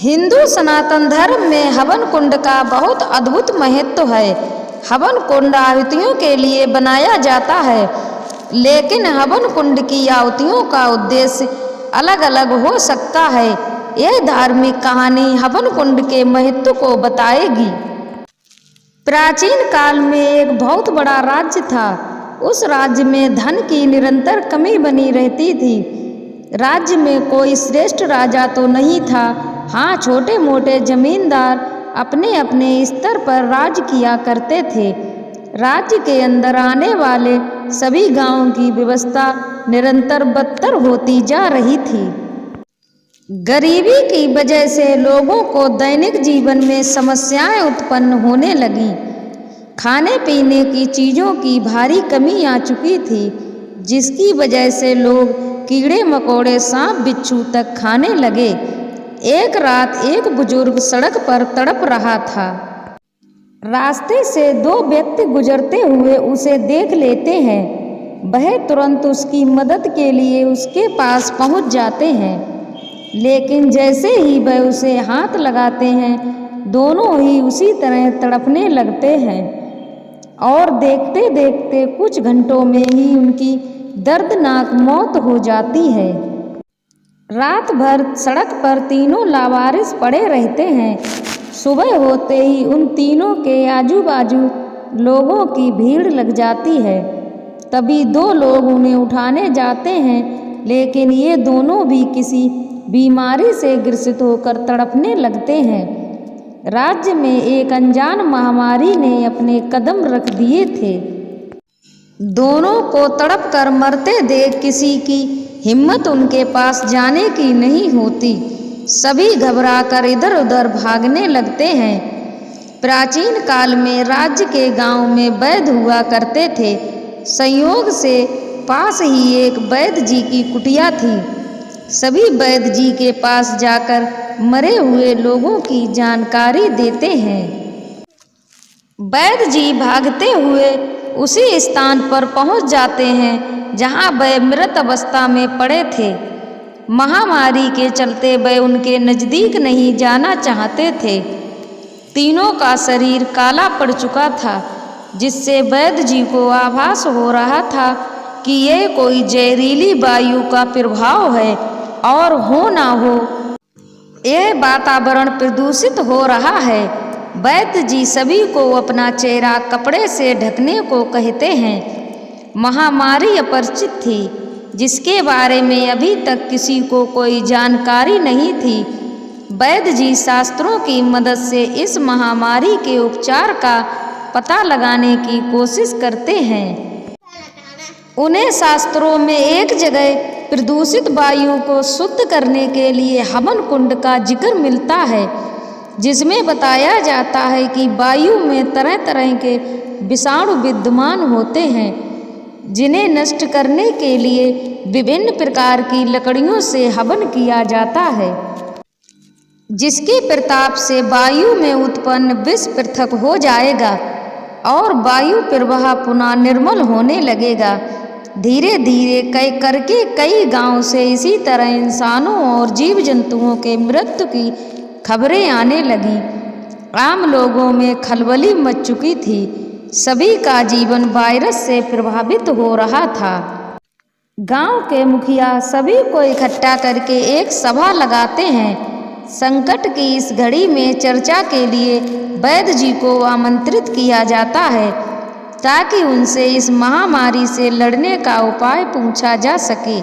हिंदू सनातन धर्म में हवन कुंड का बहुत अद्भुत महत्व है। हवन कुंड आहुतियों के लिए बनाया जाता है, लेकिन हवन कुंड की आहुतियों का उद्देश्य अलग अलग हो सकता है। यह धार्मिक कहानी हवन कुंड के महत्व को बताएगी। प्राचीन काल में एक बहुत बड़ा राज्य था। उस राज्य में धन की निरंतर कमी बनी रहती थी। राज्य में कोई श्रेष्ठ राजा तो नहीं था। हाँ, छोटे मोटे जमींदार अपने अपने स्तर पर राज किया करते थे। राज्य के अंदर आने वाले सभी गांवों की व्यवस्था निरंतर बदतर होती जा रही थी। गरीबी की वजह से लोगों को दैनिक जीवन में समस्याएं उत्पन्न होने लगी। खाने पीने की चीज़ों की भारी कमी आ चुकी थी, जिसकी वजह से लोग कीड़े मकोड़े सांप बिच्छू तक खाने लगे। एक रात एक बुजुर्ग सड़क पर तड़प रहा था। रास्ते से दो व्यक्ति गुजरते हुए उसे देख लेते हैं। वह तुरंत उसकी मदद के लिए उसके पास पहुंच जाते हैं, लेकिन जैसे ही वह उसे हाथ लगाते हैं, दोनों ही उसी तरह तड़पने लगते हैं और देखते देखते कुछ घंटों में ही उनकी दर्दनाक मौत हो जाती है। रात भर सड़क पर तीनों लावारिस पड़े रहते हैं। सुबह होते ही उन तीनों के आजू बाजू लोगों की भीड़ लग जाती है। तभी दो लोग उन्हें उठाने जाते हैं, लेकिन ये दोनों भी किसी बीमारी से ग्रसित होकर तड़पने लगते हैं। राज्य में एक अनजान महामारी ने अपने कदम रख दिए थे। दोनों को तड़प कर मरते देख किसी की हिम्मत उनके पास जाने की नहीं होती। सभी घबराकर इधर उधर भागने लगते हैं। प्राचीन काल में राज्य के गांव में वैद्य हुआ करते थे। संयोग से पास ही एक वैद्य जी की कुटिया थी। सभी वैद्य जी के पास जाकर मरे हुए लोगों की जानकारी देते हैं। वैद्य जी भागते हुए उसी स्थान पर पहुंच जाते हैं जहां वह मृत अवस्था में पड़े थे। महामारी के चलते वह उनके नज़दीक नहीं जाना चाहते थे। तीनों का शरीर काला पड़ चुका था, जिससे वैद्य जी को आभास हो रहा था कि यह कोई जहरीली वायु का प्रभाव है और हो ना हो यह वातावरण प्रदूषित हो रहा है। वैद्य जी सभी को अपना चेहरा कपड़े से ढकने को कहते हैं। महामारी अपरिचित थी, जिसके बारे में अभी तक किसी को कोई जानकारी नहीं थी। वैद्य जी शास्त्रों की मदद से इस महामारी के उपचार का पता लगाने की कोशिश करते हैं। उन्हें शास्त्रों में एक जगह प्रदूषित वायु को शुद्ध करने के लिए हवन कुंड का जिक्र मिलता है, जिसमें बताया जाता है कि वायु में तरह तरह के विषाणु विद्यमान होते हैं, जिन्हें नष्ट करने के लिए विभिन्न प्रकार की लकड़ियों से हवन किया जाता है, जिसके प्रताप से वायु में उत्पन्न विष पृथक हो जाएगा और वायु प्रवाह पुनः निर्मल होने लगेगा। धीरे धीरे कई गांव से इसी तरह इंसानों और जीव जंतुओं के मृत्यु की खबरें आने लगी। आम लोगों में खलबली मच चुकी थी। सभी का जीवन वायरस से प्रभावित हो रहा था। गांव के मुखिया सभी को इकट्ठा करके एक सभा लगाते हैं। संकट की इस घड़ी में चर्चा के लिए वैद्य जी को आमंत्रित किया जाता है, ताकि उनसे इस महामारी से लड़ने का उपाय पूछा जा सके।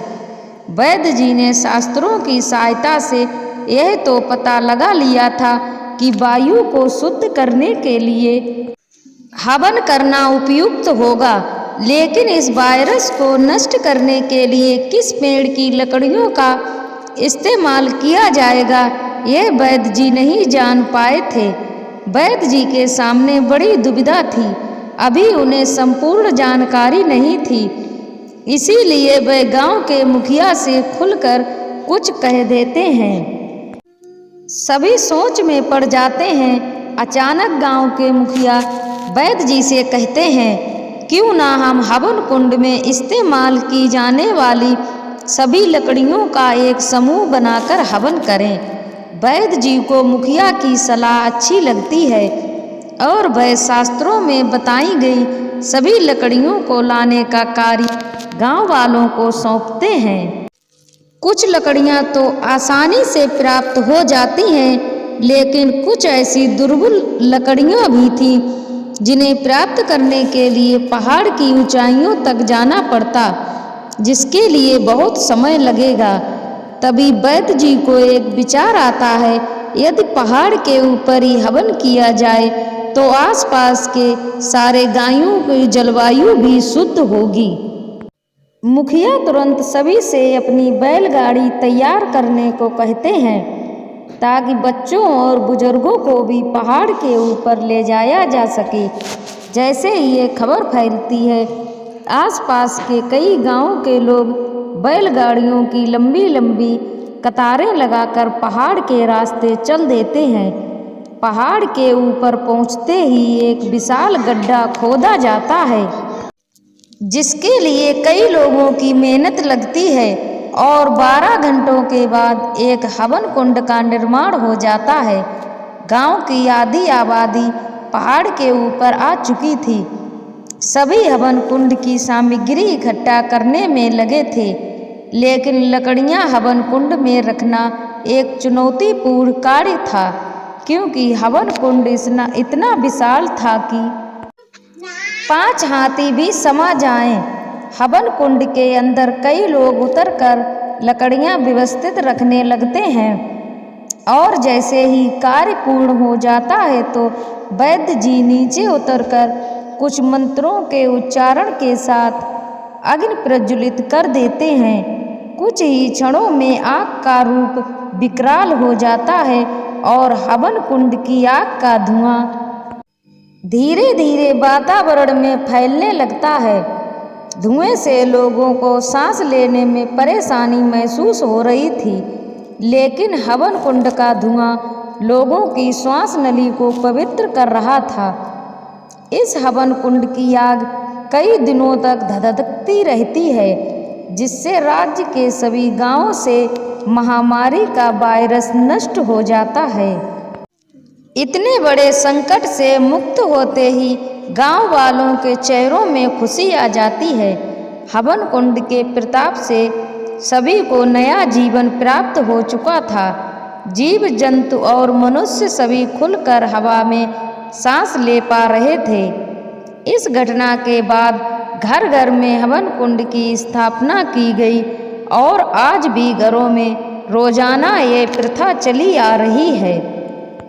वैद्य जी ने शास्त्रों की सहायता से यह तो पता लगा लिया था कि वायु को शुद्ध करने के लिए हवन करना उपयुक्त होगा, लेकिन इस वायरस को नष्ट करने के लिए किस पेड़ की लकड़ियों का इस्तेमाल किया जाएगा, यह वैद्य जी नहीं जान पाए थे। वैद्य जी के सामने बड़ी दुविधा थी। अभी उन्हें संपूर्ण जानकारी नहीं थी, इसीलिए वे गांव के मुखिया से खुलकर कुछ कह देते हैं। सभी सोच में पड़ जाते हैं। अचानक गांव के मुखिया वैद्य जी से कहते हैं, क्यों ना हम हवन कुंड में इस्तेमाल की जाने वाली सभी लकड़ियों का एक समूह बनाकर हवन करें। वैद्य जी को मुखिया की सलाह अच्छी लगती है और वह शास्त्रों में बताई गई सभी लकड़ियों को लाने का कार्य गांव वालों को सौंपते हैं। कुछ लकड़ियां तो आसानी से प्राप्त हो जाती हैं, लेकिन कुछ ऐसी दुर्लभ लकड़ियां भी थीं जिन्हें प्राप्त करने के लिए पहाड़ की ऊंचाइयों तक जाना पड़ता, जिसके लिए बहुत समय लगेगा। तभी वैद्य जी को एक विचार आता है, यदि पहाड़ के ऊपर ही हवन किया जाए तो आसपास के सारे गायों की जलवायु भी शुद्ध होगी। मुखिया तुरंत सभी से अपनी बैलगाड़ी तैयार करने को कहते हैं ताकि बच्चों और बुजुर्गों को भी पहाड़ के ऊपर ले जाया जा सके। जैसे ही ये खबर फैलती है, आसपास के कई गांवों के लोग बैलगाड़ियों की लंबी लंबी कतारें लगाकर पहाड़ के रास्ते चल देते हैं। पहाड़ के ऊपर पहुंचते ही एक विशाल गड्ढा खोदा जाता है, जिसके लिए कई लोगों की मेहनत लगती है और 12 घंटों के बाद एक हवन कुंड का निर्माण हो जाता है। गांव की आधी आबादी पहाड़ के ऊपर आ चुकी थी। सभी हवन कुंड की सामग्री इकट्ठा करने में लगे थे, लेकिन लकड़ियां हवन कुंड में रखना एक चुनौतीपूर्ण कार्य था, क्योंकि हवन कुंड इतना विशाल था कि 5 हाथी भी समा जाएं। हवन कुंड के अंदर कई लोग उतरकर लकड़ियां व्यवस्थित रखने लगते हैं और जैसे ही कार्य पूर्ण हो जाता है तो वैद्य जी नीचे उतरकर कुछ मंत्रों के उच्चारण के साथ अग्नि प्रज्वलित कर देते हैं। कुछ ही क्षणों में आग का रूप विकराल हो जाता है और हवन कुंड की आग का धुआं धीरे धीरे वातावरण में फैलने लगता है। धुएं से लोगों को सांस लेने में परेशानी महसूस हो रही थी, लेकिन हवन कुंड का धुआं लोगों की श्वास नली को पवित्र कर रहा था। इस हवन कुंड की आग कई दिनों तक धधकती रहती है, जिससे राज्य के सभी गांवों से महामारी का वायरस नष्ट हो जाता है। इतने बड़े संकट से मुक्त होते ही गांव वालों के चेहरों में खुशी आ जाती है। हवन कुंड के प्रताप से सभी को नया जीवन प्राप्त हो चुका था। जीव जंतु और मनुष्य सभी खुलकर हवा में सांस ले पा रहे थे। इस घटना के बाद घर घर में हवन कुंड की स्थापना की गई और आज भी घरों में रोजाना ये प्रथा चली आ रही है।